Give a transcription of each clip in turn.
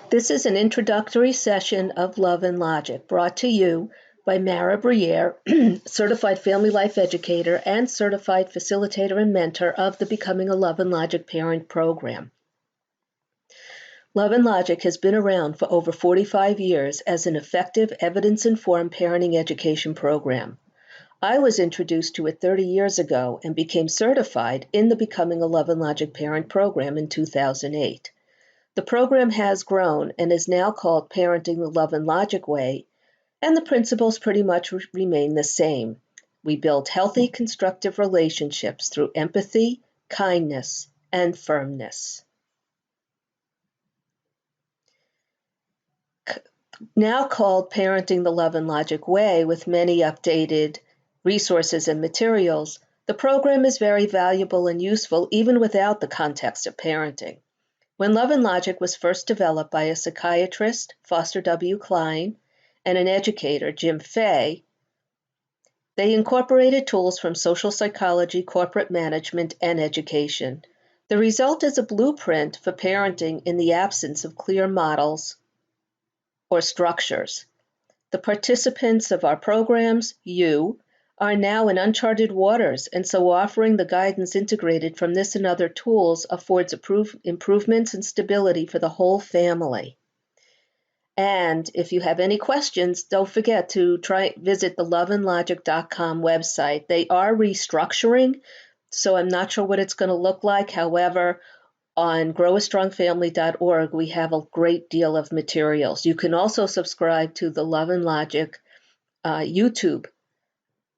This is an introductory session of Love and Logic brought to you by Mara Briere, certified family life educator and certified facilitator and mentor of the Becoming a Love and Logic Parent program. Love and Logic has been around for over 45 years as an effective evidence-informed parenting education program. I was introduced to it 30 years ago and became certified in the Becoming a Love and Logic Parent program in 2008. The program has grown and is now called Parenting the Love and Logic Way, and the principles pretty much remain the same. We build healthy, constructive relationships through empathy, kindness, and firmness. Now called Parenting the Love and Logic Way with many updated resources and materials, the program is very valuable and useful even without the context of parenting. When Love and Logic was first developed by a psychiatrist, Foster W. Klein, and an educator, Jim Fay, they incorporated tools from social psychology, corporate management, and education. The result is a blueprint for parenting in the absence of clear models or structures. The participants of our programs, you, are now in uncharted waters, and so offering the guidance integrated from this and other tools affords improvements and stability for the whole family. And if you have any questions, don't forget to visit the loveandlogic.com website. They are restructuring, so I'm not sure what it's going to look like. However, on growastrongfamily.org, we have a great deal of materials. You can also subscribe to the Love and Logic YouTube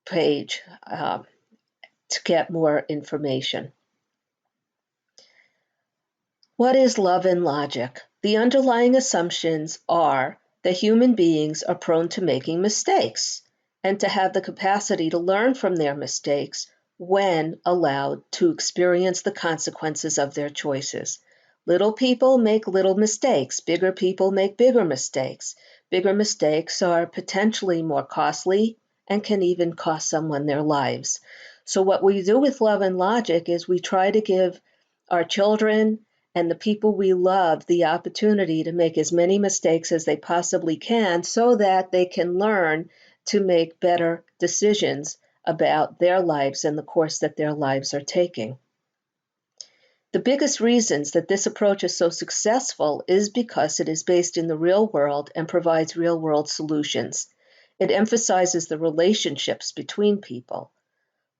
page to get more information. What is love and logic? The underlying assumptions are that human beings are prone to making mistakes and to have the capacity to learn from their mistakes when allowed to experience the consequences of their choices. Little people make little mistakes. Bigger people make bigger mistakes. Bigger mistakes are potentially more costly and can even cost someone their lives. So what we do with Love and Logic is we try to give our children and the people we love the opportunity to make as many mistakes as they possibly can so that they can learn to make better decisions about their lives and the course that their lives are taking. The biggest reasons that this approach is so successful is because it is based in the real world and provides real-world solutions. It emphasizes the relationships between people.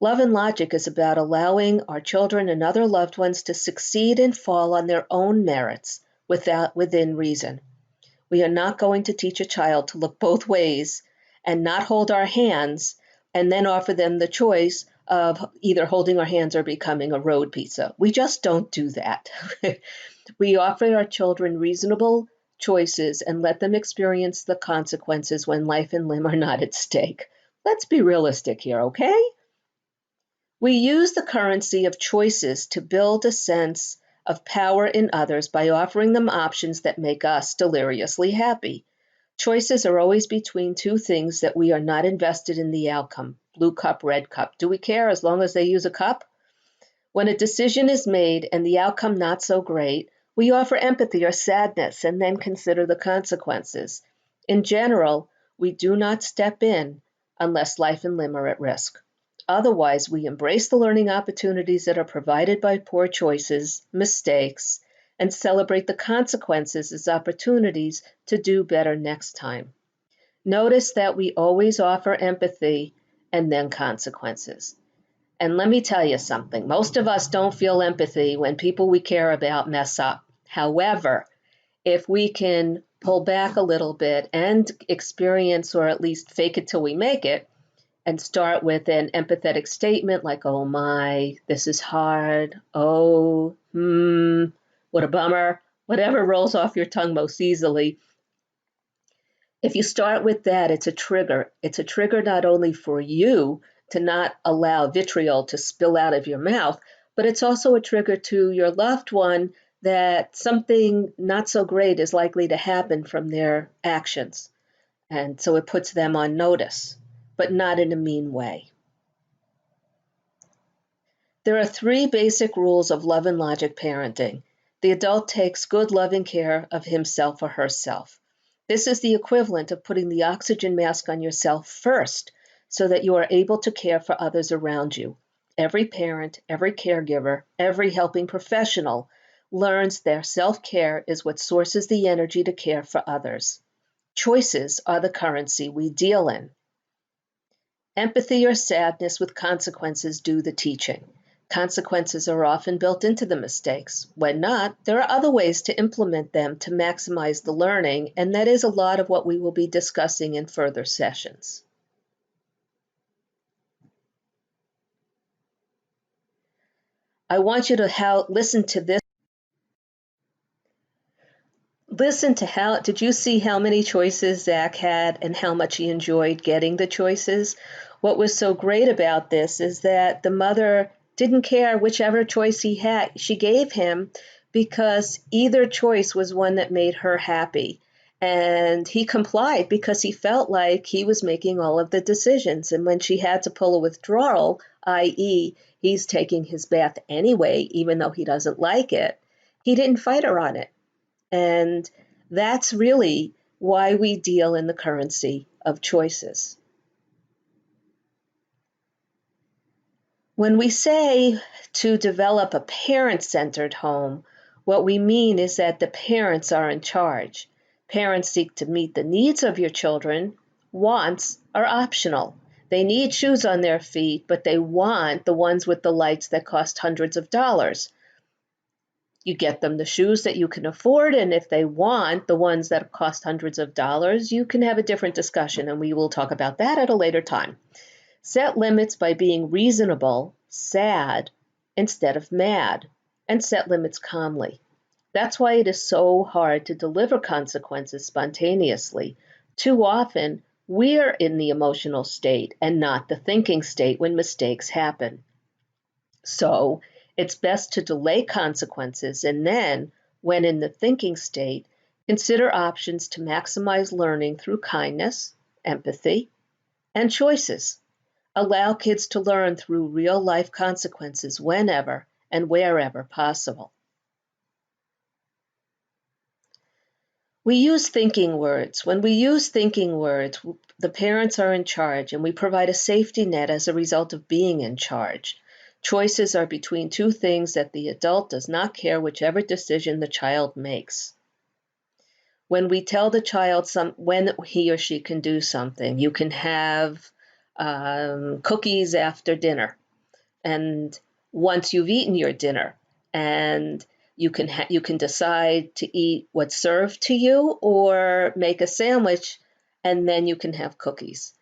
Love and Logic is about allowing our children and other loved ones to succeed and fall on their own merits within reason. We are not going to teach a child to look both ways and not hold our hands and then offer them the choice of either holding our hands or becoming a road pizza. We just don't do that. We offer our children reasonable choices and let them experience the consequences when life and limb are not at stake. Let's be realistic here, okay? We use the currency of choices to build a sense of power in others by offering them options that make us deliriously happy. Choices are always between two things that we are not invested in the outcome, blue cup, red cup. Do we care as long as they use a cup? When a decision is made and the outcome not so great, we offer empathy or sadness and then consider the consequences. In general, we do not step in unless life and limb are at risk. Otherwise, we embrace the learning opportunities that are provided by poor choices, mistakes, and celebrate the consequences as opportunities to do better next time. Notice that we always offer empathy and then consequences. And let me tell you something, most of us don't feel empathy when people we care about mess up. However, if we can pull back a little bit and experience, or at least fake it till we make it, and start with an empathetic statement like, oh my, this is hard, oh, what a bummer, whatever rolls off your tongue most easily. If you start with that, it's a trigger. It's a trigger not only for you to not allow vitriol to spill out of your mouth, but it's also a trigger to your loved one that something not so great is likely to happen from their actions. And so it puts them on notice, but not in a mean way. There are three basic rules of love and logic parenting. The adult takes good loving care of himself or herself. This is the equivalent of putting the oxygen mask on yourself first so that you are able to care for others around you. Every parent, every caregiver, every helping professional learns their self-care is what sources the energy to care for others. Choices are the currency we deal in. Empathy or sadness with consequences do the teaching. Consequences are often built into the mistakes. When not, there are other ways to implement them to maximize the learning, and that is a lot of what we will be discussing in further sessions. I want you to listen to this. Listen to how, did you see how many choices Zach had and how much he enjoyed getting the choices? What was so great about this is that the mother didn't care whichever choice she gave him, because either choice was one that made her happy. And he complied because he felt like he was making all of the decisions. And when she had to pull a withdrawal, i.e., he's taking his bath anyway, even though he doesn't like it, he didn't fight her on it. And that's really why we deal in the currency of choices. When we say to develop a parent-centered home, what we mean is that the parents are in charge. Parents seek to meet the needs of your children. Wants are optional. They need shoes on their feet, but they want the ones with the lights that cost hundreds of dollars. You get them the shoes that you can afford, and if they want the ones that cost hundreds of dollars, you can have a different discussion, and we will talk about that at a later time. Set limits by being reasonable, sad, instead of mad, and set limits calmly. That's why it is so hard to deliver consequences spontaneously. Too often, we're in the emotional state and not the thinking state when mistakes happen. So it's best to delay consequences and then, when in the thinking state, consider options to maximize learning through kindness, empathy, and choices. Allow kids to learn through real life consequences whenever and wherever possible. We use thinking words. When we use thinking words, the parents are in charge and we provide a safety net as a result of being in charge. Choices are between two things that the adult does not care whichever decision the child makes. When we tell the child when he or she can do something, you can have cookies after dinner, and once you've eaten your dinner, and you can decide to eat what's served to you or make a sandwich, and then you can have cookies.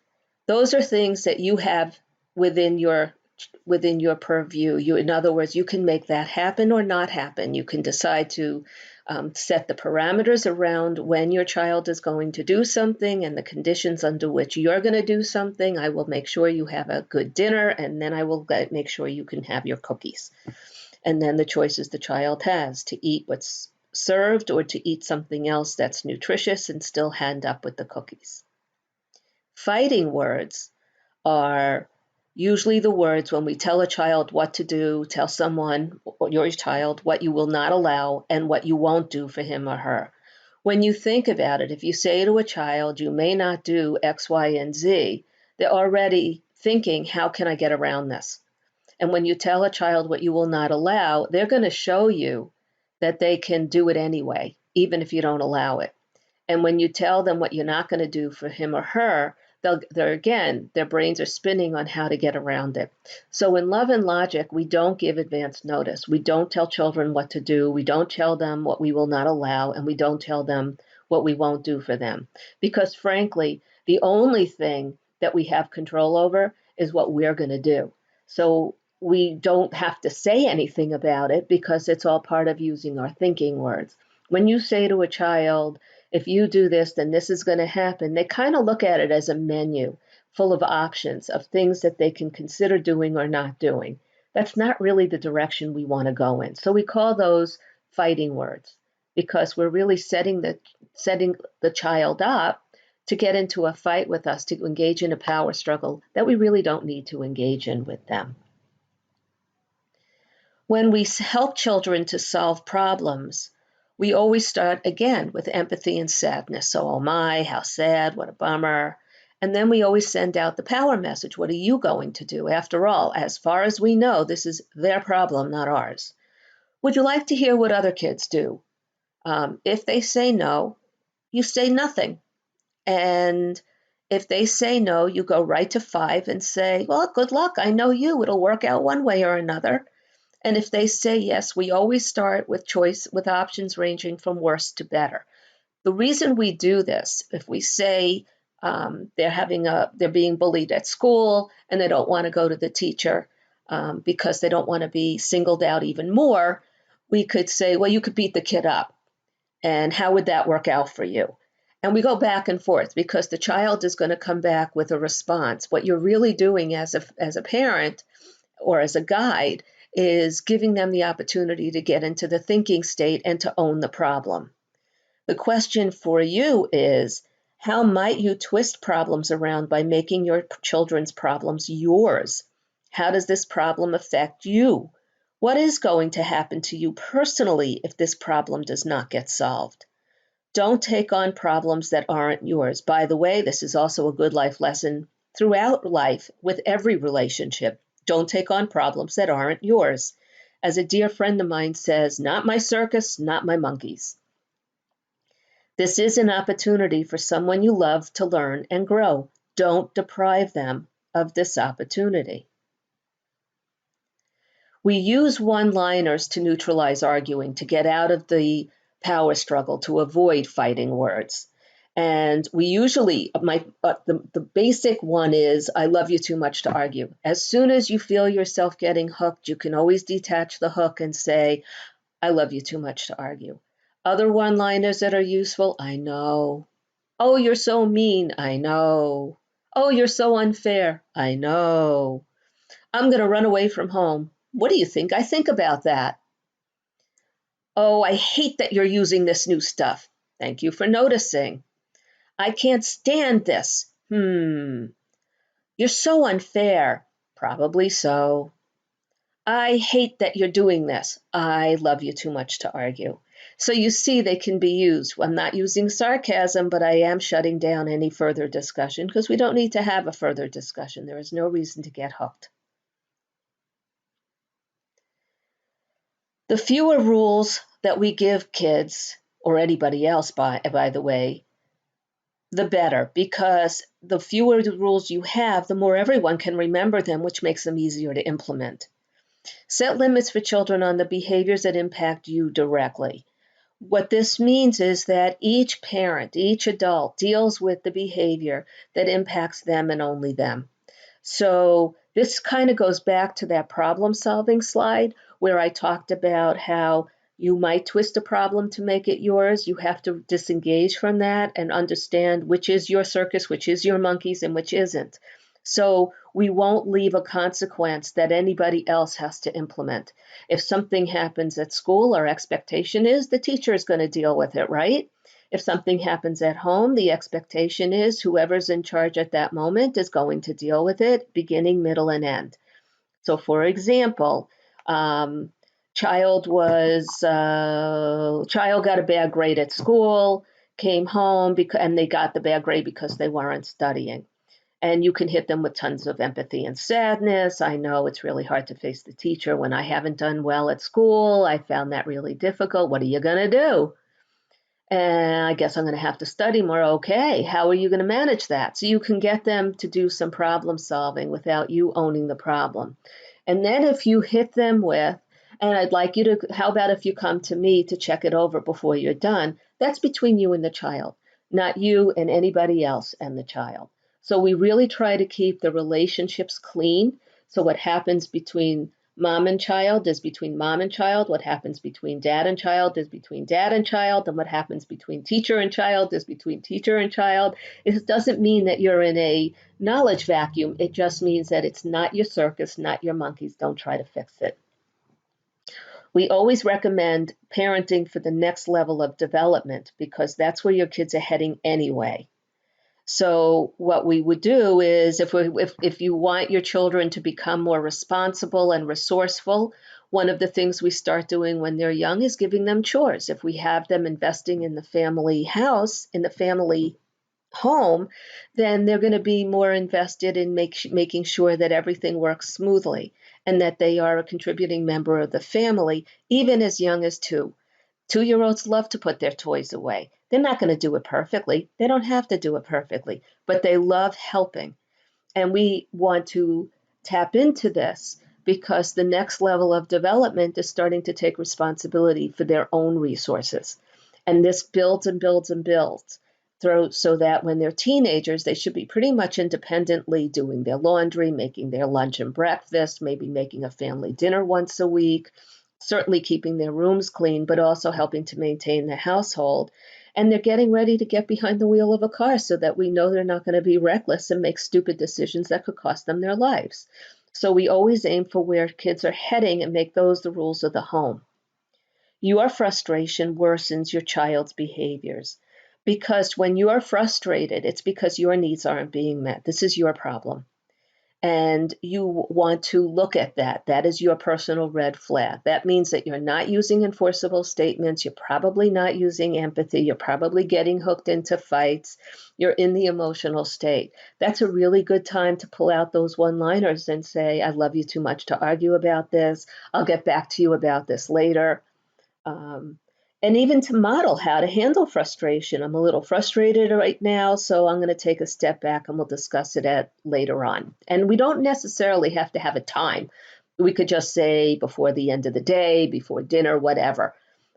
Those are things that you have within your purview. In other words, you can make that happen or not happen. You can decide to set the parameters around when your child is going to do something and the conditions under which you're going to do something. I will make sure you have a good dinner, and then I will make sure you can have your cookies. And then the choices the child has to eat what's served or to eat something else that's nutritious and still end up with the cookies. Fighting words are usually the words when we tell a child what to do, tell someone, or your child, what you will not allow and what you won't do for him or her. When you think about it, if you say to a child, you may not do X, Y, and Z, they're already thinking, how can I get around this? And when you tell a child what you will not allow, they're going to show you that they can do it anyway, even if you don't allow it. And when you tell them what you're not going to do for him or her, their brains are spinning on how to get around it. So in love and logic, we don't give advance notice. We don't tell children what to do. We don't tell them what we will not allow, and we don't tell them what we won't do for them. Because frankly, the only thing that we have control over is what we're going to do. So we don't have to say anything about it because it's all part of using our thinking words. When you say to a child, if you do this, then this is going to happen, they kind of look at it as a menu full of options of things that they can consider doing or not doing. That's not really the direction we want to go in. So we call those fighting words because we're really setting the child up to get into a fight with us, to engage in a power struggle that we really don't need to engage in with them. When we help children to solve problems, we always start again with empathy and sadness. So, oh my, how sad, what a bummer. And then we always send out the power message. What are you going to do? After all, as far as we know, this is their problem, not ours. Would you like to hear what other kids do? If they say no, you say nothing. And if they say no, you go right to 5 and say, well, good luck. I know you. It'll work out one way or another. And if they say yes, we always start with choice, with options ranging from worse to better. The reason we do this, if we say they're being bullied at school and they don't want to go to the teacher because they don't want to be singled out even more, we could say, well, you could beat the kid up. And how would that work out for you? And we go back and forth because the child is going to come back with a response. What you're really doing as a parent or as a guide is giving them the opportunity to get into the thinking state and to own the problem. The question for you is, how might you twist problems around by making your children's problems yours? How does this problem affect you? What is going to happen to you personally if this problem does not get solved? Don't take on problems that aren't yours. By the way, this is also a good life lesson throughout life with every relationship. Don't take on problems that aren't yours. As a dear friend of mine says, not my circus, not my monkeys. This is an opportunity for someone you love to learn and grow. Don't deprive them of this opportunity. We use one-liners to neutralize arguing, to get out of the power struggle, to avoid fighting words. And we usually, the basic one is, I love you too much to argue. As soon as you feel yourself getting hooked, you can always detach the hook and say, I love you too much to argue. Other one-liners that are useful, I know. Oh, you're so mean, I know. Oh, you're so unfair, I know. I'm going to run away from home. What do you think I think about that? Oh, I hate that you're using this new stuff. Thank you for noticing. I can't stand this. You're so unfair. Probably so. I hate that you're doing this. I love you too much to argue. So you see, they can be used. I'm not using sarcasm, but I am shutting down any further discussion because we don't need to have a further discussion. There is no reason to get hooked. The fewer rules that we give kids, or anybody else, by the way, the better, because the fewer the rules you have, the more everyone can remember them, which makes them easier to implement. Set limits for children on the behaviors that impact you directly. What this means is that each parent, each adult deals with the behavior that impacts them and only them. So this kind of goes back to that problem-solving slide where I talked about how you might twist a problem to make it yours. You have to disengage from that and understand which is your circus, which is your monkeys, and which isn't. So we won't leave a consequence that anybody else has to implement. If something happens at school, our expectation is the teacher is going to deal with it, right? If something happens at home, the expectation is whoever's in charge at that moment is going to deal with it, beginning, middle, and end. So, for example, child got a bad grade at school, came home and they got the bad grade because they weren't studying. And you can hit them with tons of empathy and sadness. I know it's really hard to face the teacher when I haven't done well at school. I found that really difficult. What are you going to do? And I guess I'm going to have to study more. Okay, how are you going to manage that? So you can get them to do some problem solving without you owning the problem. And then if you hit them with, and I'd like you to, how about if you come to me to check it over before you're done? That's between you and the child, not you and anybody else and the child. So we really try to keep the relationships clean. So what happens between mom and child is between mom and child. What happens between dad and child is between dad and child. And what happens between teacher and child is between teacher and child. It doesn't mean that you're in a knowledge vacuum. It just means that it's not your circus, not your monkeys. Don't try to fix it. We always recommend parenting for the next level of development because that's where your kids are heading anyway. So what we would do is if you want your children to become more responsible and resourceful, One of the things we start doing when they're young is giving them chores. If we have them investing in the family house, in the family home, then they're going to be more invested in making sure that everything works smoothly and that they are a contributing member of the family, even as young as 2. 2-year-olds love to put their toys away. They're not going to do it perfectly. They don't have to do it perfectly, but they love helping. And we want to tap into this because the next level of development is starting to take responsibility for their own resources. And this builds and builds and builds so that when they're teenagers, they should be pretty much independently doing their laundry, making their lunch and breakfast, maybe making a family dinner once a week, certainly keeping their rooms clean, but also helping to maintain the household. And they're getting ready to get behind the wheel of a car so that we know they're not going to be reckless and make stupid decisions that could cost them their lives. So we always aim for where kids are heading and make those the rules of the home. Your frustration worsens your child's behaviors because when you are frustrated, it's because your needs aren't being met. This is your problem. And you want to look at that. That is your personal red flag. That means that you're not using enforceable statements. You're probably not using empathy. You're probably getting hooked into fights. You're in the emotional state. That's a really good time to pull out those one-liners and say, I love you too much to argue about this. I'll get back to you about this later. And even to model how to handle frustration. I'm a little frustrated right now, so I'm going to take a step back and we'll discuss it later on. And we don't necessarily have to have a time. We could just say before the end of the day, before dinner, whatever,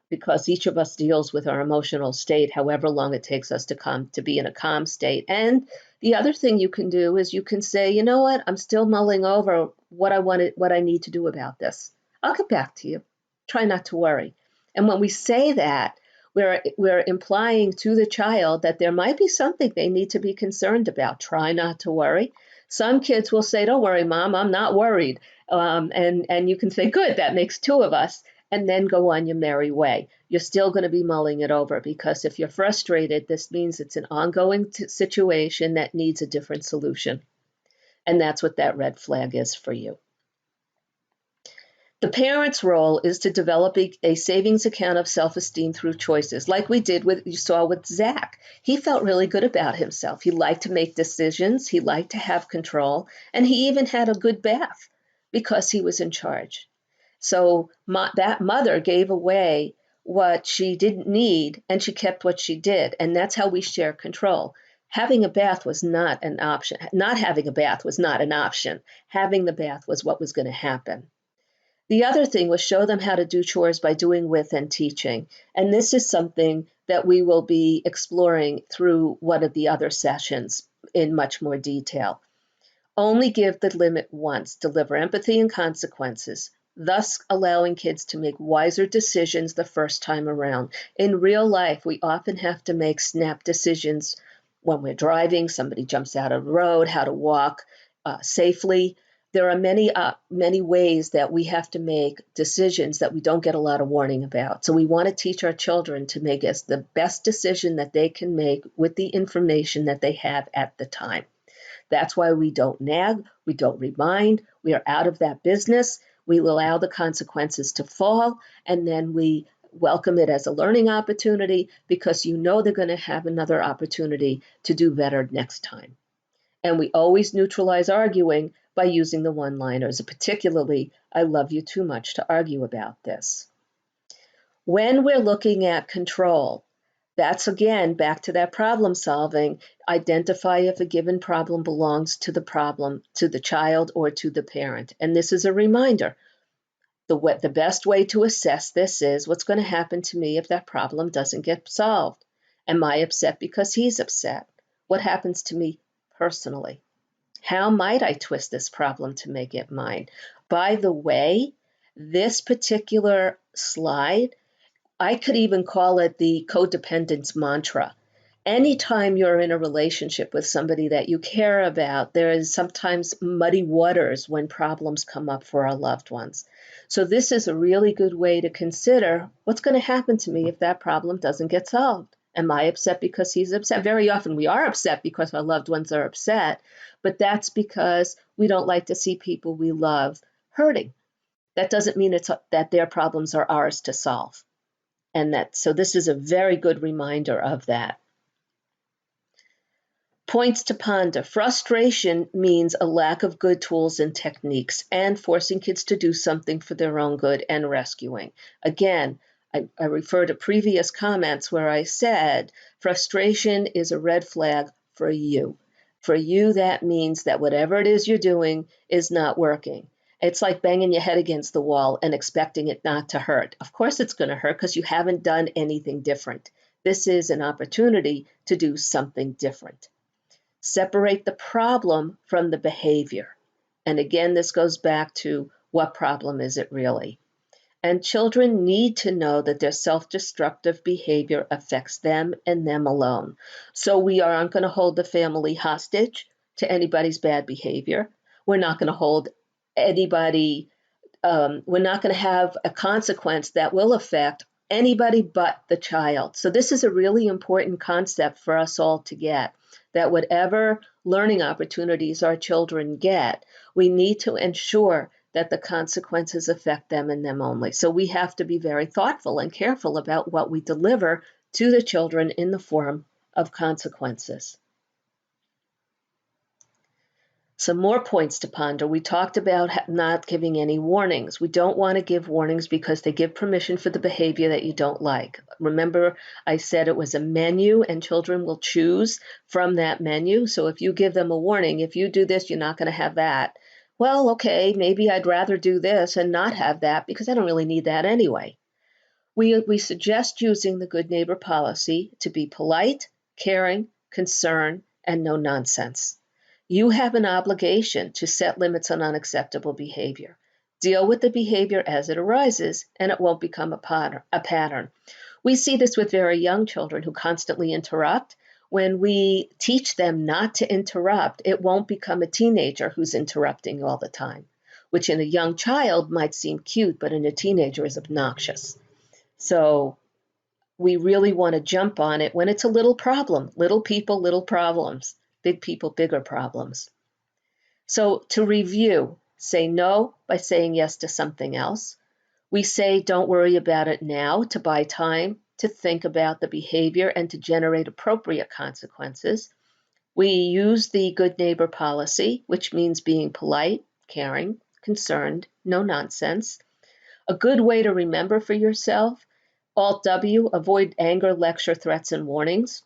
because each of us deals with our emotional state, however long it takes us to be in a calm state. And the other thing you can do is you can say, you know what, I'm still mulling over what I need to do about this. I'll get back to you. Try not to worry. And when we say that, we're implying to the child that there might be something they need to be concerned about. Try not to worry. Some kids will say, don't worry, Mom, I'm not worried. And you can say, good, that makes 2 of us, and then go on your merry way. You're still going to be mulling it over because if you're frustrated, this means it's an ongoing situation that needs a different solution. And that's what that red flag is for you. The parent's role is to develop a savings account of self-esteem through choices, like you saw with Zach. He felt really good about himself. He liked to make decisions. He liked to have control. And he even had a good bath because he was in charge. So that mother gave away what she didn't need and she kept what she did. And that's how we share control. Having a bath was not an option. Not having a bath was not an option. Having the bath was what was going to happen. The other thing was show them how to do chores by doing with and teaching. And this is something that we will be exploring through one of the other sessions in much more detail. Only give the limit once, deliver empathy and consequences, thus allowing kids to make wiser decisions the first time around. In real life, we often have to make snap decisions when we're driving, somebody jumps out of the road, how to walk safely. There are many ways that we have to make decisions that we don't get a lot of warning about. So we want to teach our children to make us the best decision that they can make with the information that they have at the time. That's why we don't nag, we don't remind, we are out of that business. We allow the consequences to fall, and then we welcome it as a learning opportunity because you know they're going to have another opportunity to do better next time. And we always neutralize arguing by using the one-liners, particularly, I love you too much to argue about this. When we're looking at control, that's again back to that problem solving. Identify if a given problem belongs to the child or to the parent. And this is a reminder. The best way to assess this is what's going to happen to me if that problem doesn't get solved. Am I upset because he's upset? What happens to me personally? How might I twist this problem to make it mine? By the way, this particular slide, I could even call it the Codependence Mantra. Anytime you're in a relationship with somebody that you care about, there is sometimes muddy waters when problems come up for our loved ones. So this is a really good way to consider what's going to happen to me if that problem doesn't get solved. Am I upset because he's upset? Very often we are upset because our loved ones are upset, but that's because we don't like to see people we love hurting. that doesn't mean that their problems are ours to solve. So this is a very good reminder of that. Points to ponder. Frustration means a lack of good tools and techniques and forcing kids to do something for their own good and rescuing. Again, I refer to previous comments where I said frustration is a red flag for you. For you, that means that whatever it is you're doing is not working. It's like banging your head against the wall and expecting it not to hurt. Of course it's going to hurt because you haven't done anything different. This is an opportunity to do something different. Separate the problem from the behavior. And again, this goes back to what problem is it really? And children need to know that their self-destructive behavior affects them and them alone. So we aren't going to hold the family hostage to anybody's bad behavior. We're not going to hold anybody, we're not going to have a consequence that will affect anybody but the child. So this is a really important concept for us all to get, that whatever learning opportunities our children get, we need to ensure that the consequences affect them and them only. So we have to be very thoughtful and careful about what we deliver to the children in the form of consequences. Some more points to ponder. We talked about not giving any warnings. We don't want to give warnings because they give permission for the behavior that you don't like. Remember, I said it was a menu and children will choose from that menu. So if you give them a warning, if you do this, you're not going to have that. Well, okay, maybe I'd rather do this and not have that because I don't really need that anyway. We suggest using the good neighbor policy to be polite, caring, concerned, and no nonsense. You have an obligation to set limits on unacceptable behavior. Deal with the behavior as it arises, and it won't become a pattern. We see this with very young children who constantly interrupt. When we teach them not to interrupt, it won't become a teenager who's interrupting all the time, which in a young child might seem cute, but in a teenager is obnoxious. So we really want to jump on it when it's a little problem. Little people, little problems. Big people, bigger problems. So to review, say no by saying yes to something else. We say don't worry about it now to buy time to think about the behavior and to generate appropriate consequences. We use the good neighbor policy, which means being polite, caring, concerned, no nonsense. A good way to remember for yourself, Alt W, avoid anger, lecture, threats, and warnings.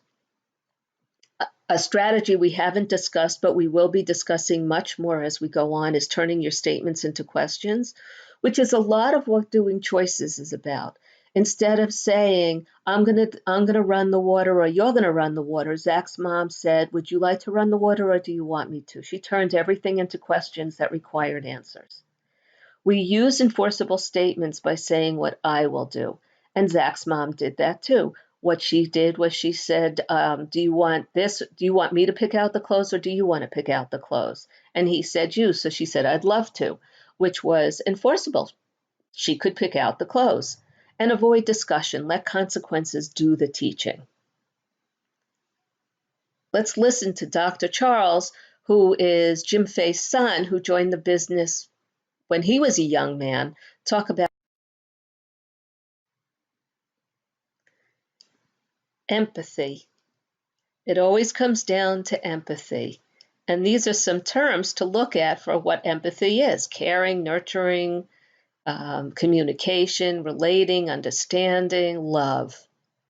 A strategy we haven't discussed, but we will be discussing much more as we go on, is turning your statements into questions, which is a lot of what doing choices is about. Instead of saying, I'm gonna run the water or you're gonna run the water, Zach's mom said, would you like to run the water or do you want me to? She turned everything into questions that required answers. We use enforceable statements by saying what I will do. And Zach's mom did that too. What she did was she said, do you want this? Do you want me to pick out the clothes or do you want to pick out the clothes? And he said you. So she said, I'd love to, which was enforceable. She could pick out the clothes. And avoid discussion. Let consequences do the teaching. Let's listen to Dr. Charles, who is Jim Fay's son, who joined the business when he was a young man, talk about empathy. It always comes down to empathy. And these are some terms to look at for what empathy is: caring, nurturing, communication, relating, understanding, love,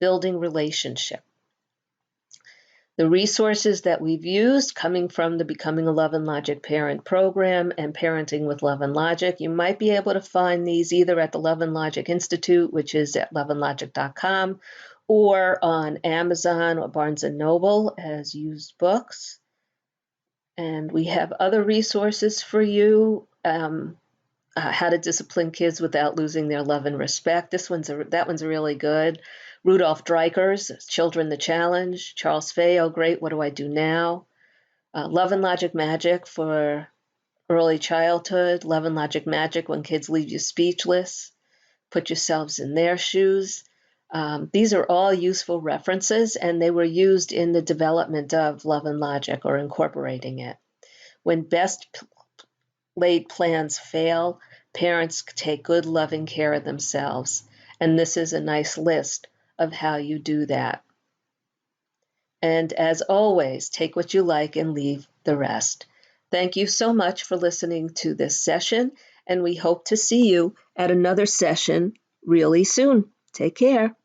building relationship. The resources that we've used coming from the Becoming a Love and Logic Parent program and Parenting with Love and Logic, you might be able to find these either at the Love and Logic Institute, which is at loveandlogic.com, or on Amazon or Barnes & Noble as used books. And we have other resources for you. How to Discipline Kids Without Losing Their Love and Respect. That one's really good. Rudolph Dreikers, Children the Challenge. Charles Fay, Oh Great, What Do I Do Now? Love and Logic Magic for early childhood. Love and Logic Magic when kids leave you speechless. Put yourselves in their shoes. These are all useful references, and they were used in the development of Love and Logic or incorporating it. When best laid plans fail, Parents take good, loving care of themselves. And this is a nice list of how you do that. And as always, take what you like and leave the rest. Thank you so much for listening to this session, and we hope to see you at another session really soon. Take care.